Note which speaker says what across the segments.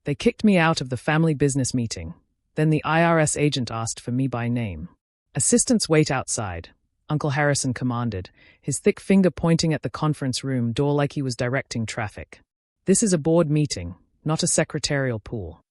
Speaker 1: They kicked me out of the family business meeting. Then the IRS agent asked for me by name. "Assistants, wait outside," Uncle Harrison commanded, his thick finger pointing at the conference room door like he was directing traffic. "This is a board meeting, not a secretarial pool."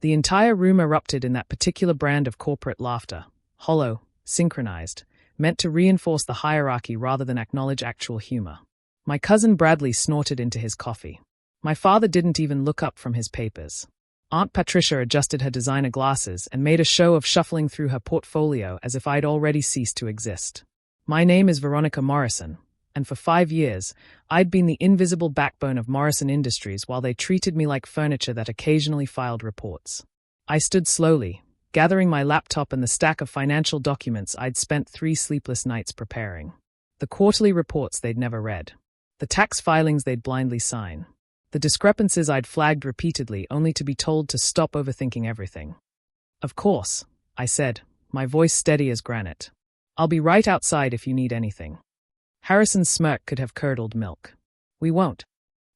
Speaker 1: The entire room erupted in that particular brand of corporate laughter, hollow, synchronized, meant to reinforce the hierarchy rather than acknowledge actual humor. My cousin Bradley snorted into his coffee. My father didn't even look up from his papers. Aunt Patricia adjusted her designer glasses and made a show of shuffling through her portfolio as if I'd already ceased to exist. "My name is Veronica Morrison, and for 5 years, I'd been the invisible backbone of Morrison Industries while they treated me like furniture that occasionally filed reports." I stood slowly, gathering my laptop and the stack of financial documents I'd spent 3 sleepless nights preparing. The quarterly reports they'd never read. The tax filings they'd blindly sign. The discrepancies I'd flagged repeatedly only to be told to stop overthinking everything. "Of course," I said, my voice steady as granite. "I'll be right outside if you need anything." Harrison's smirk could have curdled milk. "We won't."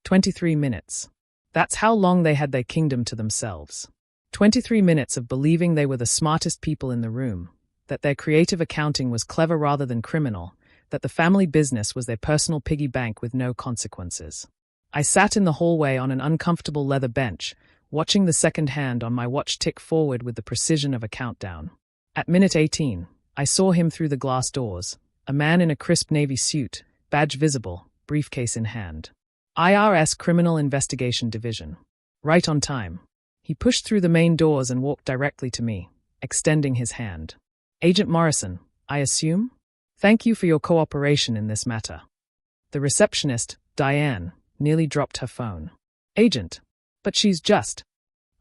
Speaker 1: 23 minutes. That's how long they had their kingdom to themselves. 23 minutes of believing they were the smartest people in the room, that their creative accounting was clever rather than criminal, that the family business was their personal piggy bank with no consequences. I sat in the hallway on an uncomfortable leather bench, watching the second hand on my watch tick forward with the precision of a countdown. At minute 18, I saw him through the glass doors, a man in a crisp navy suit, badge visible, briefcase in hand. IRS Criminal Investigation Division. Right on time. He pushed through the main doors and walked directly to me, extending his hand. "Agent Morrison, I assume? Thank you for your cooperation in this matter." The receptionist, Diane, nearly dropped her phone. "Agent, but she's just—"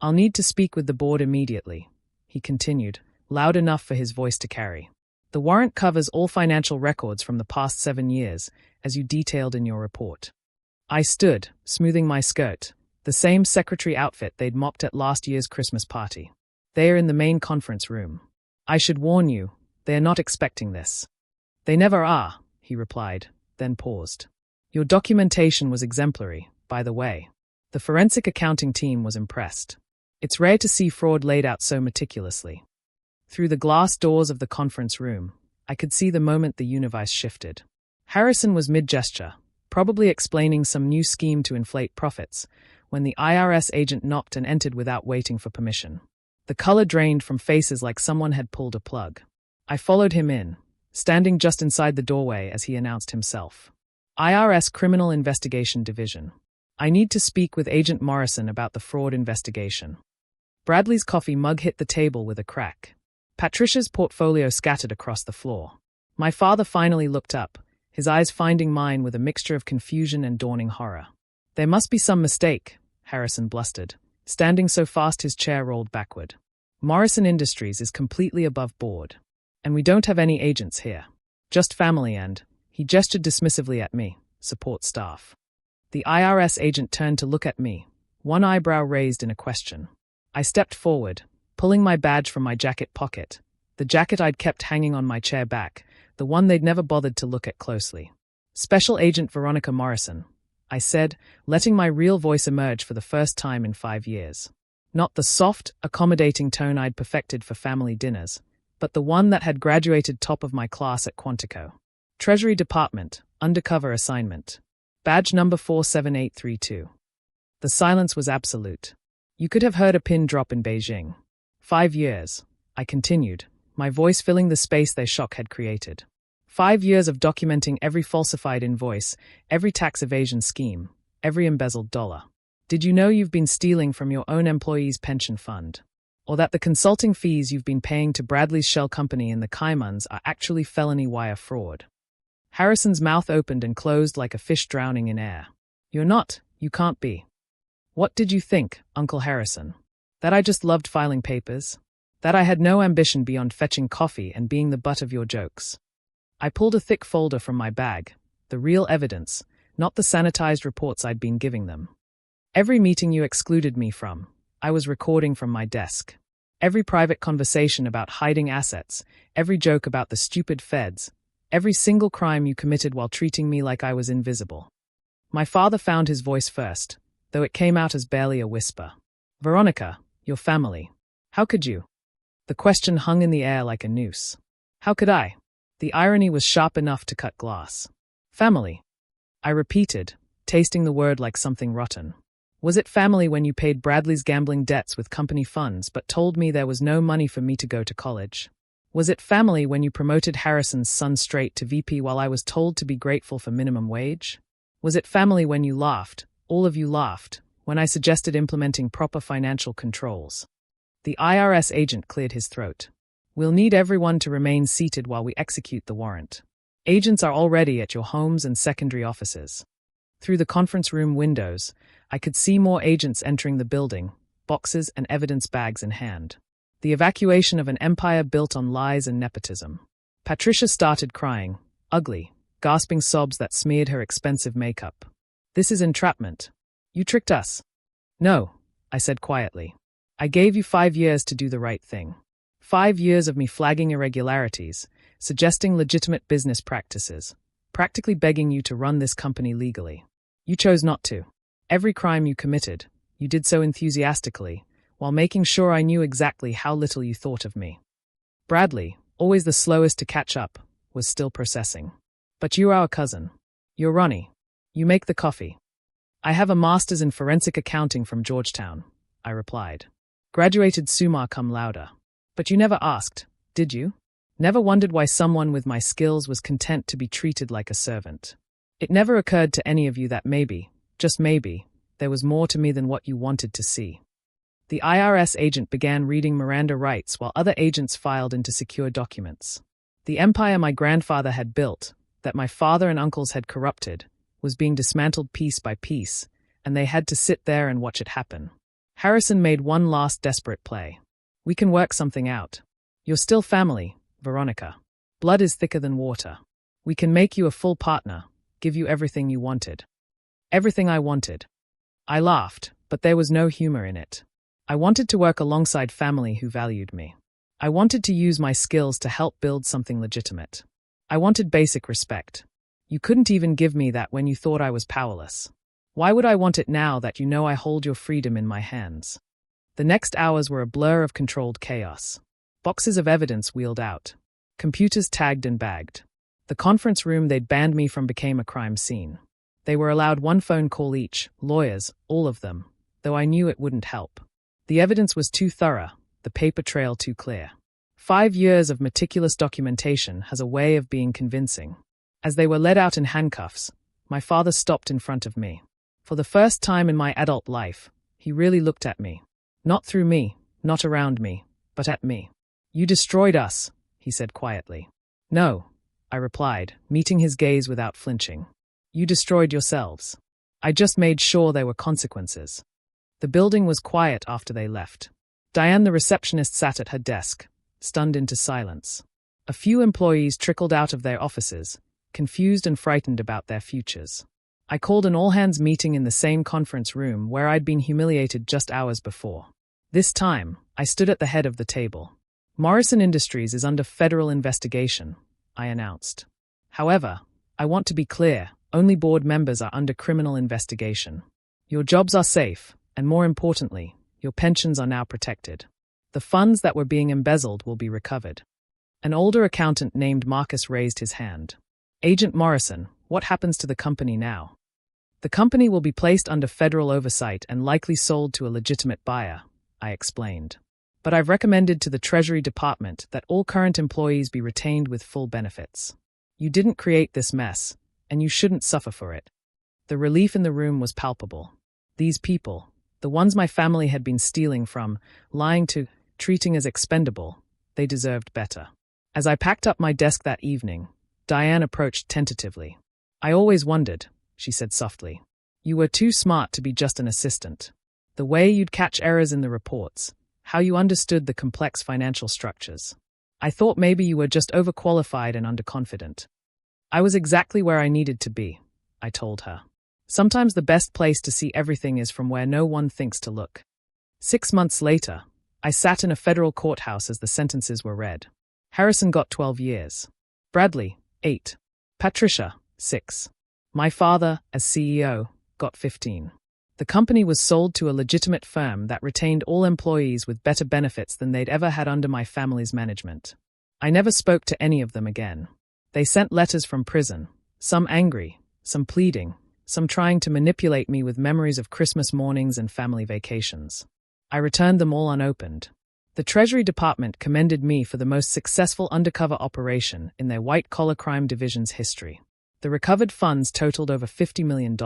Speaker 1: "I'll need to speak with the board immediately," he continued, loud enough for his voice to carry. "The warrant covers all financial records from the past 7 years, as you detailed in your report." I stood, smoothing my skirt, the same secretary outfit they'd mopped at last year's Christmas party. "They are in the main conference room. I should warn you, they are not expecting this." "They never are," he replied, then paused. "Your documentation was exemplary, by the way." The forensic accounting team was impressed. It's rare to see fraud laid out so meticulously. Through the glass doors of the conference room, I could see the moment the universe shifted. Harrison was mid-gesture, probably explaining some new scheme to inflate profits, when the IRS agent knocked and entered without waiting for permission. The color drained from faces like someone had pulled a plug. I followed him in, standing just inside the doorway as he announced himself. "IRS Criminal Investigation Division. I need to speak with Agent Morrison about the fraud investigation." Bradley's coffee mug hit the table with a crack. Patricia's portfolio scattered across the floor. My father finally looked up, his eyes finding mine with a mixture of confusion and dawning horror. "There must be some mistake," Harrison blustered, standing so fast his chair rolled backward. "Morrison Industries is completely above board. And we don't have any agents here. Just family and," he gestured dismissively at me, "support staff." The IRS agent turned to look at me, one eyebrow raised in a question. I stepped forward, pulling my badge from my jacket pocket, the jacket I'd kept hanging on my chair back, the one they'd never bothered to look at closely. "Special Agent Veronica Morrison," I said, letting my real voice emerge for the first time in 5 years. Not the soft, accommodating tone I'd perfected for family dinners, but the one that had graduated top of my class at Quantico. "Treasury Department, undercover assignment. Badge number 47832. The silence was absolute. You could have heard a pin drop in Beijing. 5 years, I continued, my voice filling the space their shock had created. 5 years of documenting every falsified invoice, every tax evasion scheme, every embezzled dollar. Did you know you've been stealing from your own employees' pension fund? Or that the consulting fees you've been paying to Bradley's shell company in the Caimans are actually felony wire fraud?" Harrison's mouth opened and closed like a fish drowning in air. "You're not, you can't be." "What did you think, Uncle Harrison? That I just loved filing papers? That I had no ambition beyond fetching coffee and being the butt of your jokes?" I pulled a thick folder from my bag, the real evidence, not the sanitized reports I'd been giving them. "Every meeting you excluded me from, I was recording from my desk. Every private conversation about hiding assets, every joke about the stupid feds, every single crime you committed while treating me like I was invisible." My father found his voice first, though it came out as barely a whisper. Veronica, your family. How could you? The question hung in the air like a noose. How could I? The irony was sharp enough to cut glass. Family. I repeated, tasting the word like something rotten. Was it family when you paid Bradley's gambling debts with company funds but told me there was no money for me to go to college? Was it family when you promoted Harrison's son straight to VP while I was told to be grateful for minimum wage? Was it family when you laughed, all of you laughed, when I suggested implementing proper financial controls? The IRS agent cleared his throat. We'll need everyone to remain seated while we execute the warrant. Agents are already at your homes and secondary offices. Through the conference room windows, I could see more agents entering the building, boxes and evidence bags in hand. The evacuation of an empire built on lies and nepotism. Patricia started crying, ugly, gasping sobs that smeared her expensive makeup. This is entrapment. You tricked us. No, I said quietly. I gave you 5 years to do the right thing. 5 years of me flagging irregularities, suggesting legitimate business practices, practically begging you to run this company legally. You chose not to. Every crime you committed, you did so enthusiastically, while making sure I knew exactly how little you thought of me. Bradley, always the slowest to catch up, was still processing. But you're our cousin. You're Ronnie. You make the coffee. I have a master's in forensic accounting from Georgetown, I replied. Graduated summa cum laude. But you never asked, did you? Never wondered why someone with my skills was content to be treated like a servant. It never occurred to any of you that maybe, just maybe, there was more to me than what you wanted to see. The IRS agent began reading Miranda rights while other agents filed into secure documents. The empire my grandfather had built, that my father and uncles had corrupted, was being dismantled piece by piece, and they had to sit there and watch it happen. Harrison made one last desperate play. We can work something out. You're still family, Veronica. Blood is thicker than water. We can make you a full partner, give you everything you wanted. Everything I wanted. I laughed, but there was no humor in it. I wanted to work alongside family who valued me. I wanted to use my skills to help build something legitimate. I wanted basic respect. You couldn't even give me that when you thought I was powerless. Why would I want it now that you know I hold your freedom in my hands? The next hours were a blur of controlled chaos. Boxes of evidence wheeled out. Computers tagged and bagged. The conference room they'd banned me from became a crime scene. They were allowed one phone call each, lawyers, all of them, though I knew it wouldn't help. The evidence was too thorough, the paper trail too clear. 5 years of meticulous documentation has a way of being convincing. As they were led out in handcuffs, my father stopped in front of me. For the first time in my adult life, he really looked at me. Not through me, not around me, but at me. You destroyed us, he said quietly. No, I replied, meeting his gaze without flinching. You destroyed yourselves. I just made sure there were consequences. The building was quiet after they left. Diane, the receptionist, sat at her desk, stunned into silence. A few employees trickled out of their offices, confused and frightened about their futures. I called an all-hands meeting in the same conference room where I'd been humiliated just hours before. This time, I stood at the head of the table. Morrison Industries is under federal investigation, I announced. However, I want to be clear, only board members are under criminal investigation. Your jobs are safe, and more importantly, your pensions are now protected. The funds that were being embezzled will be recovered. An older accountant named Marcus raised his hand. Agent Morrison, what happens to the company now? The company will be placed under federal oversight and likely sold to a legitimate buyer, I explained. But I've recommended to the Treasury Department that all current employees be retained with full benefits. You didn't create this mess, and you shouldn't suffer for it. The relief in the room was palpable. These people, the ones my family had been stealing from, lying to, treating as expendable, they deserved better. As I packed up my desk that evening, Diane approached tentatively. I always wondered, she said softly. You were too smart to be just an assistant. The way you'd catch errors in the reports, how you understood the complex financial structures. I thought maybe you were just overqualified and underconfident. I was exactly where I needed to be, I told her. Sometimes the best place to see everything is from where no one thinks to look. 6 months later, I sat in a federal courthouse as the sentences were read. Harrison got 12 years. Bradley, 8. Patricia, 6. My father, as CEO, got 15. The company was sold to a legitimate firm that retained all employees with better benefits than they'd ever had under my family's management. I never spoke to any of them again. They sent letters from prison, some angry, some pleading, some trying to manipulate me with memories of Christmas mornings and family vacations. I returned them all unopened. The Treasury Department commended me for the most successful undercover operation in their white-collar crime division's history. The recovered funds totaled over $50 million.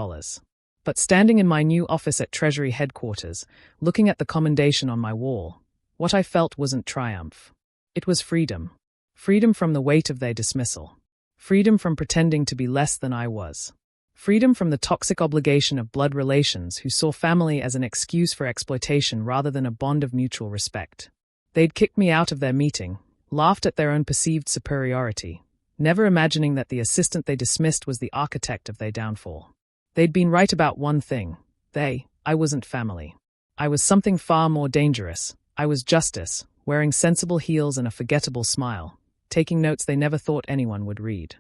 Speaker 1: But standing in my new office at Treasury headquarters, looking at the commendation on my wall, what I felt wasn't triumph. It was freedom. Freedom from the weight of their dismissal. Freedom from pretending to be less than I was. Freedom from the toxic obligation of blood relations who saw family as an excuse for exploitation rather than a bond of mutual respect. They'd kicked me out of their meeting, laughed at their own perceived superiority, never imagining that the assistant they dismissed was the architect of their downfall. They'd been right about one thing. I wasn't family. I was something far more dangerous. I was justice, wearing sensible heels and a forgettable smile, taking notes they never thought anyone would read.